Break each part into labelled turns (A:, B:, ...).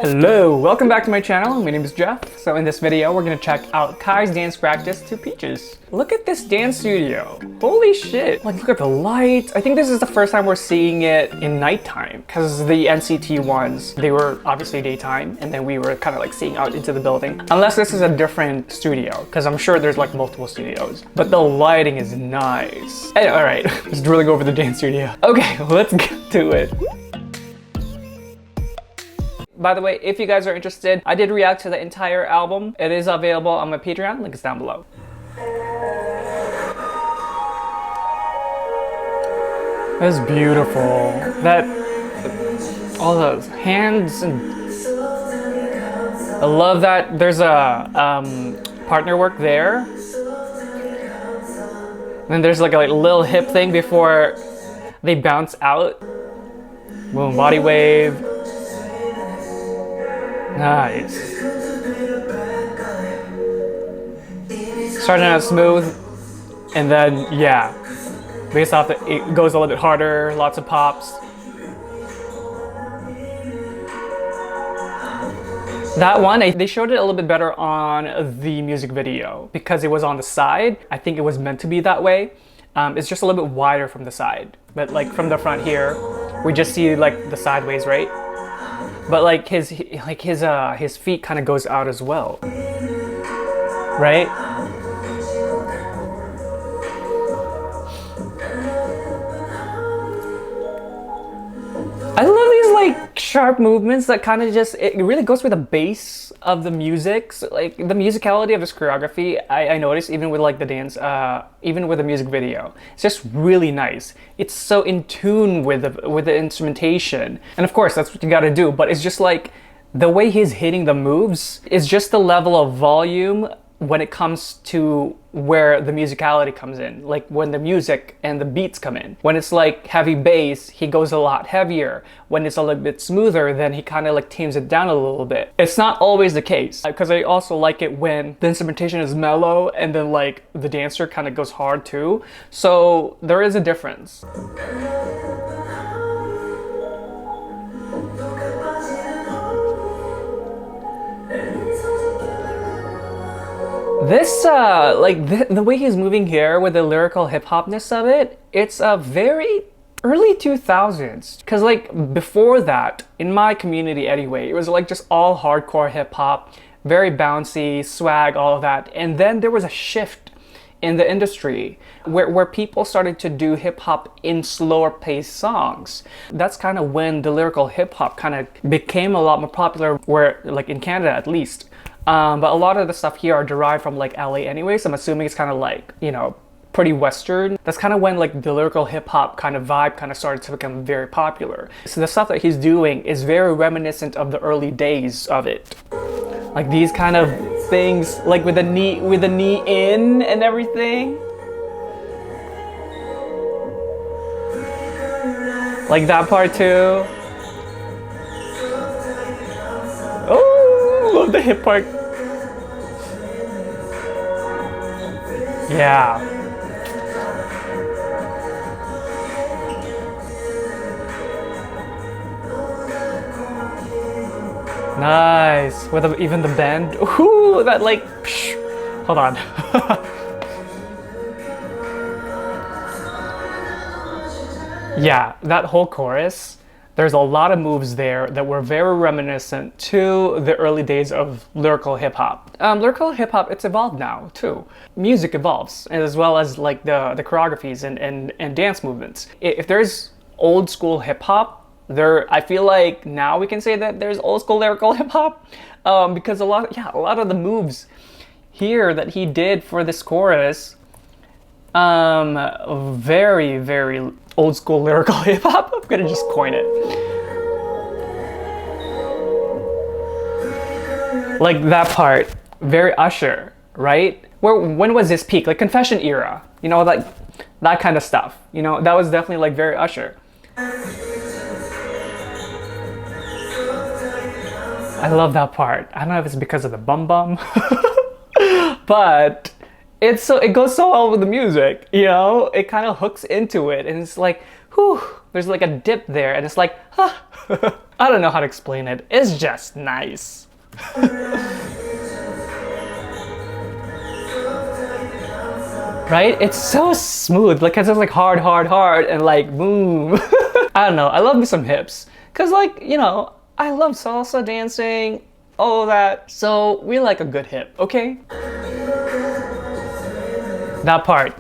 A: Hello, welcome back to my channel. My name is Jeff. So in this video, we're gonna check out Kai's dance practice to Peaches. Look at this dance studio. Holy shit. Like, look at the lights. I think this is the first time we're seeing it in nighttime because the NCT ones, they were obviously daytime and then we were kind of like seeing out into the building. Unless this is a different studio because I'm sure there's like multiple studios. But the lighting is nice. Anyway, all right, let's really go over the dance studio. Okay, let's get to it. By the way, if you guys are interested, I did react to the entire album. It is available on my Patreon, link is down below. That's beautiful. All those hands and... I love that there's a partner work there. And then there's like a little hip thing before they bounce out. Boom, body wave. Nice. Starting out smooth, and then yeah, based off it goes a little bit harder, lots of pops. That one, they showed it a little bit better on the music video because it was on the side. I think it was meant to be that way. It's just a little bit wider from the side, but like from the front here, we just see like the sideways, right? But like his feet kind of goes out as well, right? I love these like sharp movements that kind of just, it really goes with the bass of the music. So, like the musicality of this choreography, I noticed even with like the dance, even with the music video, it's just really nice. It's so in tune with the instrumentation, and of course that's what you got to do. But it's just like the way he's hitting the moves is just the level of volume when it comes to where the musicality comes in, like when the music and the beats come in. When it's like heavy bass, he goes a lot heavier. When it's a little bit smoother, then he kind of like tames it down a little bit. It's not always the case, because I also like it when the instrumentation is mellow and then like the dancer kind of goes hard too. So there is a difference. This, the way he's moving here with the lyrical hip-hopness of it, it's a very early 2000s. Because like before that, in my community anyway, it was like just all hardcore hip-hop, very bouncy, swag, all of that. And then there was a shift in the industry where people started to do hip-hop in slower paced songs. That's kind of when the lyrical hip-hop kind of became a lot more popular, where like in Canada at least. But a lot of the stuff here are derived from like LA anyway, so I'm assuming it's kind of like, you know, pretty Western. That's kind of when like the lyrical hip-hop kind of vibe kind of started to become very popular. So the stuff that he's doing is very reminiscent of the early days of it. Like these kind of things, like with the knee in and everything. Like that part too. Oh, love the hip part. Yeah. Nice. With even the bend. Ooh, that like, psh, hold on. Yeah, that whole chorus, there's a lot of moves there that were very reminiscent to the early days of lyrical hip-hop. Lyrical hip-hop, it's evolved now too. Music evolves, as well as like the choreographies and dance movements. If there's old school hip-hop, I feel like now we can say that there's old school lyrical hip-hop, because a lot of the moves here that he did for this chorus, very, very old school lyrical hip-hop. I'm gonna just coin it. Like that part, very Usher, right? When was this peak? Like Confession era, you know, like that kind of stuff. You know, that was definitely like very Usher. I love that part. I don't know if it's because of the bum bum, but it goes so well with the music, you know? It kind of hooks into it and it's like, whew, There's like a dip there, and it's like, huh. I don't know how to explain it. It's just nice. Right? It's so smooth. Like, it's just like hard, hard, hard, and like boom. I don't know. I love me some hips. Cause like, you know, I love salsa dancing, all of that. So we like a good hip, okay? That part.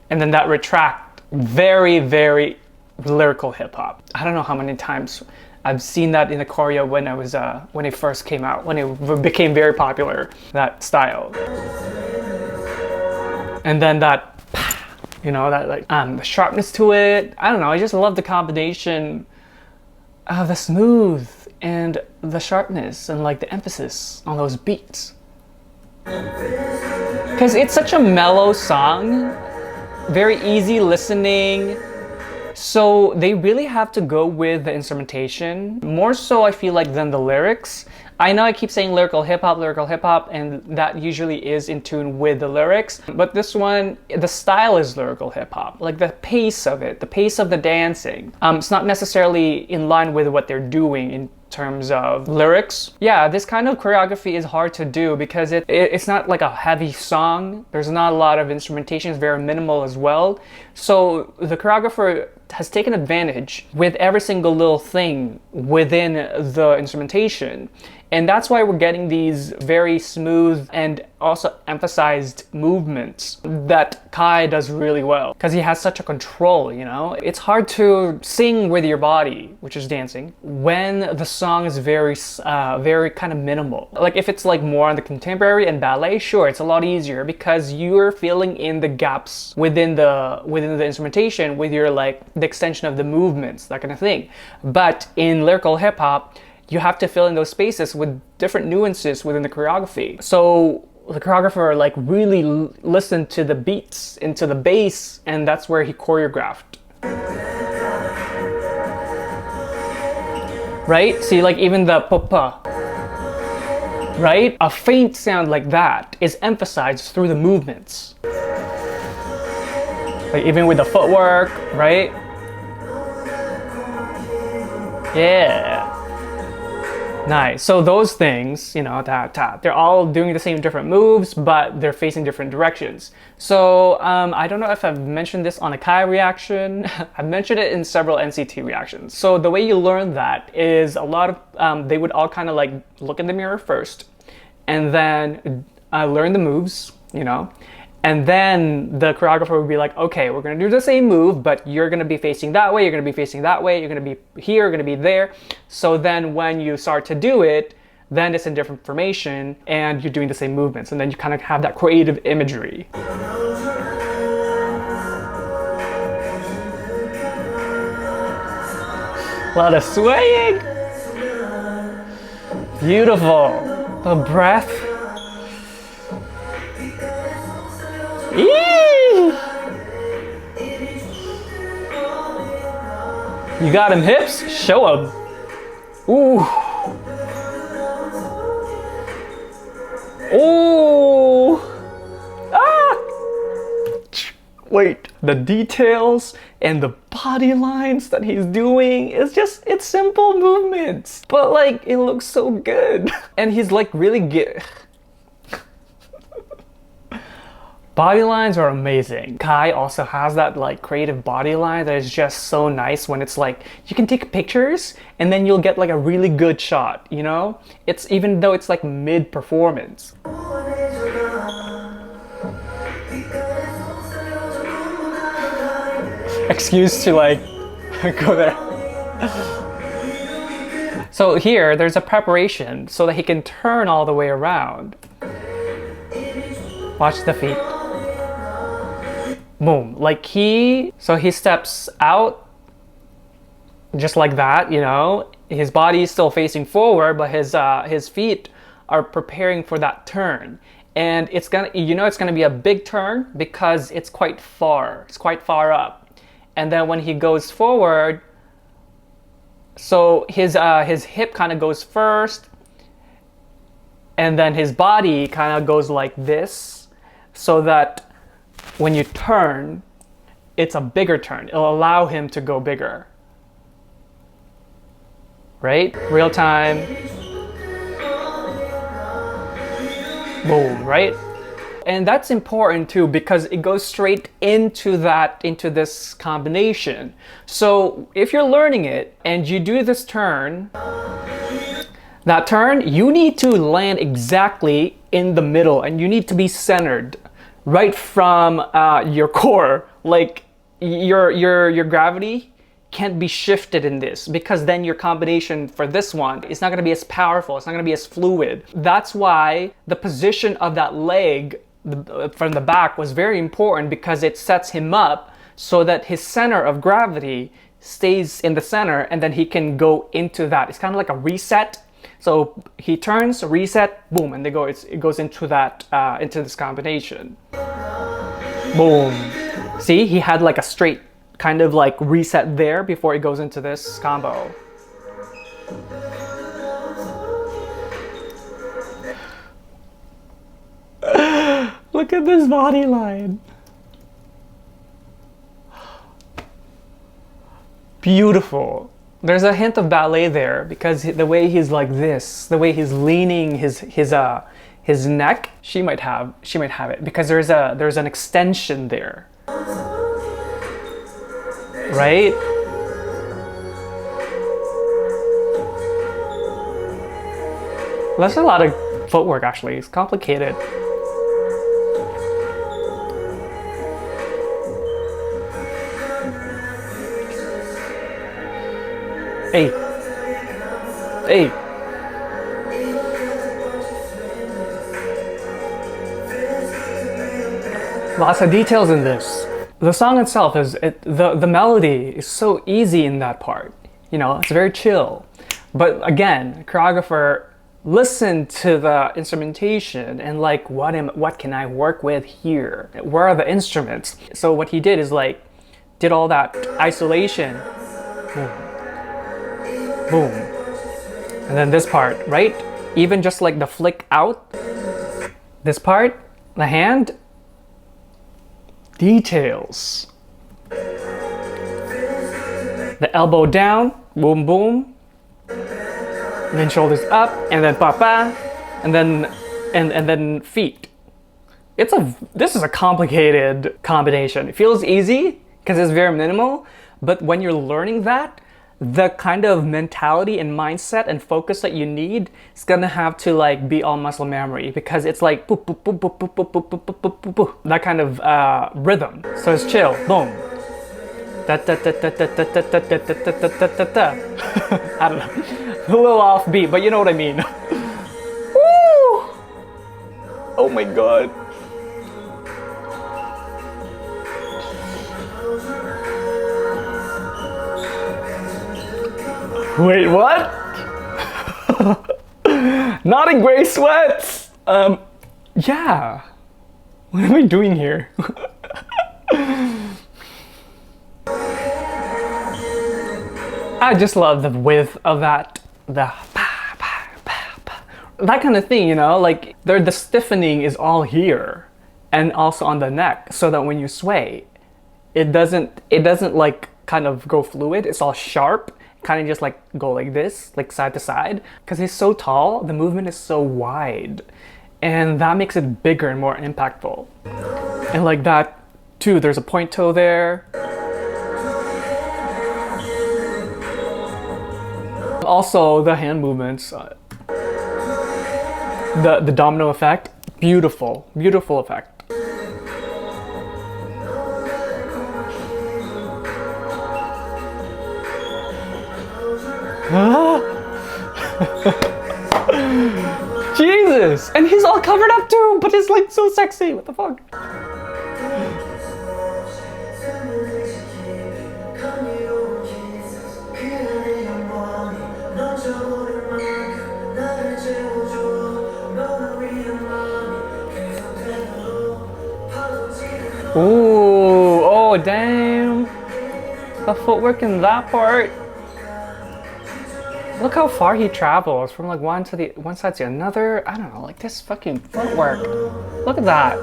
A: And then that retract. Very, very lyrical hip hop. I don't know how many times I've seen that in the choreo when I was when it first came out, when it became very popular, that style. And then that, you know, that like the sharpness to it. I don't know. I just love the combination of the smooth and the sharpness and like the emphasis on those beats. Because it's such a mellow song, very easy listening. So they really have to go with the instrumentation, more so I feel like than the lyrics. I know I keep saying lyrical hip hop, and that usually is in tune with the lyrics. But this one, the style is lyrical hip hop. Like the pace of it, the pace of the dancing. It's not necessarily in line with what they're doing in terms of lyrics. Yeah, this kind of choreography is hard to do because it's not like a heavy song. There's not a lot of instrumentation. It's very minimal as well. So the choreographer has taken advantage with every single little thing within the instrumentation. And that's why we're getting these very smooth and also emphasized movements that Kai does really well. Because he has such a control, you know? It's hard to sing with your body, which is dancing, when the song is very kind of minimal. Like if it's like more on the contemporary and ballet, sure, it's a lot easier because you're filling in the gaps within the instrumentation with your like the extension of the movements, that kind of thing. But in lyrical hip hop, you have to fill in those spaces with different nuances within the choreography. So the choreographer like really listened to the beats, into the bass, and that's where he choreographed. Right? See, like even the papa, right? A faint sound like that is emphasized through the movements. Like even with the footwork, right? Yeah. Nice. So those things, you know, they're all doing the same different moves, but they're facing different directions. So I don't know if I've mentioned this on a Kai reaction. I've mentioned it in several NCT reactions. So the way you learn that is a lot of, they would all kind of like look in the mirror first and then learn the moves, you know. And then the choreographer would be like, okay, we're gonna do the same move, but you're gonna be facing that way, you're gonna be facing that way, you're gonna be here, you're gonna be there. So then when you start to do it, then it's in different formation and you're doing the same movements. And then you kind of have that creative imagery. A lot of swaying. Beautiful. The breath. Eee! You got him hips? Show him. Ooh. Ooh. Ah. Wait, the details and the body lines that he's doing is just, it's simple movements, but like it looks so good. And he's like really good. Body lines are amazing. Kai also has that like creative body line that is just so nice when it's like, you can take pictures and then you'll get like a really good shot, you know? It's even though it's like mid-performance. Excuse to like, go there. So here, there's a preparation so that he can turn all the way around. Watch the feet. Boom, like so he steps out just like that, you know, his body is still facing forward, but his feet are preparing for that turn. And it's gonna, you know, it's gonna be a big turn because it's quite far up. And then when he goes forward, so his hip kind of goes first, and then his body kind of goes like this, so that when you turn, it's a bigger turn. It'll allow him to go bigger. Right? Real time. Boom, right? And that's important too because it goes straight into this combination. So if you're learning it and you do this turn, that turn, you need to land exactly in the middle and you need to be centered right from your core. Like your gravity can't be shifted in this because then your combination for this one is not going to be as powerful. It's not going to be as fluid. That's why the position of that leg from the back was very important because it sets him up so that his center of gravity stays in the center and then he can go into that. It's kind of like a reset. So he turns, reset, boom, and it goes into that into this combination. Boom. See, he had like a straight kind of like reset there before it goes into this combo. Look at this body line. Beautiful. There's a hint of ballet there because the way he's like this, the way he's leaning his neck, she might have it because there's an extension there. Right? That's a lot of footwork actually. It's complicated. Hey. Hey. Lots of details in this. The song itself the melody is so easy in that part. You know, it's very chill. But again, choreographer listened to the instrumentation and like, what can I work with here? Where are the instruments? So what he did is like, did all that isolation. Boom. Boom. And then this part, right? Even just like the flick out, this part, the hand, details. The elbow down, boom, boom. And then shoulders up, and then pa-pa, and then feet. This is a complicated combination. It feels easy because it's very minimal, but when you're learning that, the kind of mentality and mindset and focus that you need is gonna have to like be all muscle memory because it's like boop, boop, boop, boop, boop, boop, boop, boop, boop, boop, boop, boop, that kind of rhythm. So it's chill, boom. Da da da da da da da da da da da da da da. I don't know, a little off beat, but you know what I mean. Woo! Oh my god. Wait, what? Not in gray sweats! Yeah. What am I doing here? I just love the width of that. That kind of thing, you know? Like, the stiffening is all here. And also on the neck. So that when you sway, it doesn't like kind of go fluid. It's all sharp. Kind of just like go like this, like side to side. Because he's so tall, the movement is so wide. And that makes it bigger and more impactful. And like that too, there's a point toe there. Also the hand movements, the domino effect, beautiful, beautiful effect. Jesus! And he's all covered up too, but it's like so sexy. What the fuck? Ooh, oh damn. The footwork in that part. Look how far he travels from like one side to another. I don't know, like this fucking footwork. Look at that.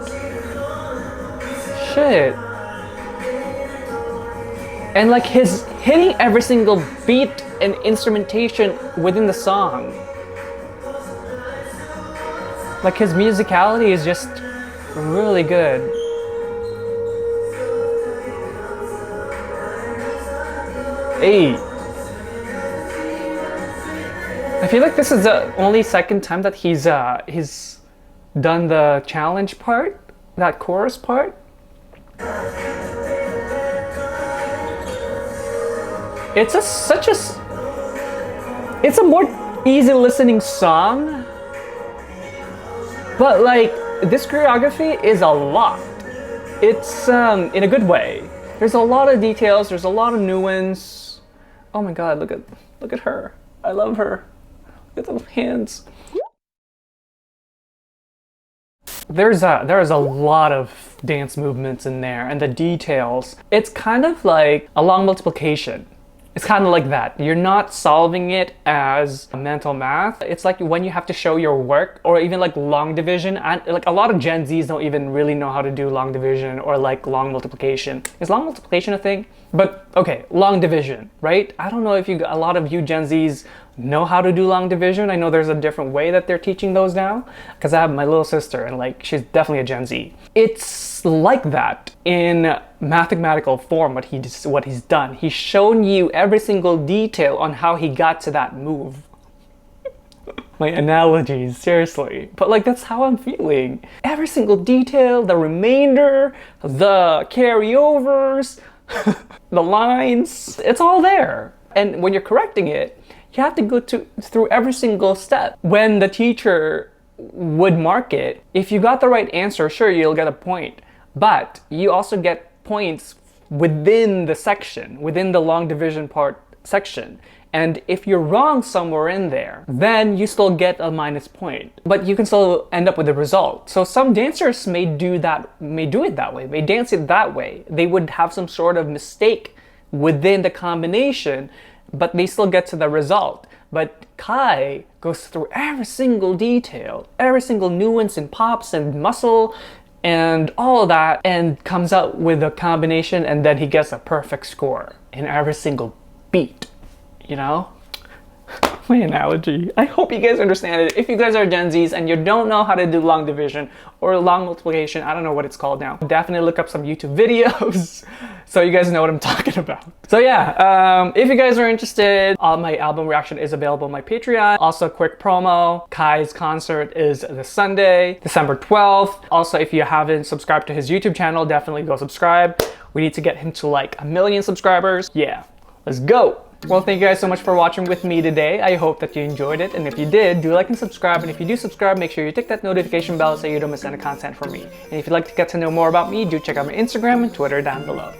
A: Shit. And like his hitting every single beat and instrumentation within the song. Like his musicality is just really good. Hey. I feel like this is the only second time that he's done the challenge part, that chorus part. It's it's a more easy listening song, but like this choreography is a lot. It's in a good way. There's a lot of details. There's a lot of nuance. Oh my God! Look at her. I love her. Look at those hands. There is a lot of dance movements in there, and the details. It's kind of like a long multiplication. It's kind of like that. You're not solving it as mental math. It's like when you have to show your work, or even like long division. And like a lot of Gen Zs don't even really know how to do long division or like long multiplication. Is long multiplication a thing? But okay, long division, right? I don't know if a lot of you Gen Zs know how to do long division. I know there's a different way that they're teaching those now, because I have my little sister and like she's definitely a Gen Z. It's like that in mathematical form. What he's done, he's shown you every single detail on how he got to that move. My analogies, seriously, but like that's how I'm feeling. Every single detail, the remainder, the carryovers, the lines, it's all there. And when you're correcting it, you have to go through every single step. When the teacher would mark it, if you got the right answer, sure, you'll get a point. But you also get points within the section, within the long division part section. And if you're wrong somewhere in there, then you still get a minus point. But you can still end up with the result. So some dancers may do it that way, may dance it that way. They would have some sort of mistake within the combination, but they still get to the result. But Kai goes through every single detail, every single nuance and pops and muscle and all of that, and comes out with a combination, and then he gets a perfect score in every single beat, you know? My analogy. I hope you guys understand it. If you guys are Gen Zs and you don't know how to do long division or long multiplication, I don't know what it's called now, definitely look up some YouTube videos so you guys know what I'm talking about. So yeah, if you guys are interested, my album reaction is available on my Patreon. Also, quick promo, Kai's concert is this Sunday, December 12th. Also, if you haven't subscribed to his YouTube channel, definitely go subscribe. We need to get him to like 1 million subscribers. Yeah, let's go. Well, thank you guys so much for watching with me today. I hope that you enjoyed it, and if you did, do like and subscribe, and if you do subscribe, make sure you tick that notification bell so you don't miss any content from me. And if you'd like to get to know more about me, do check out my Instagram and Twitter down below.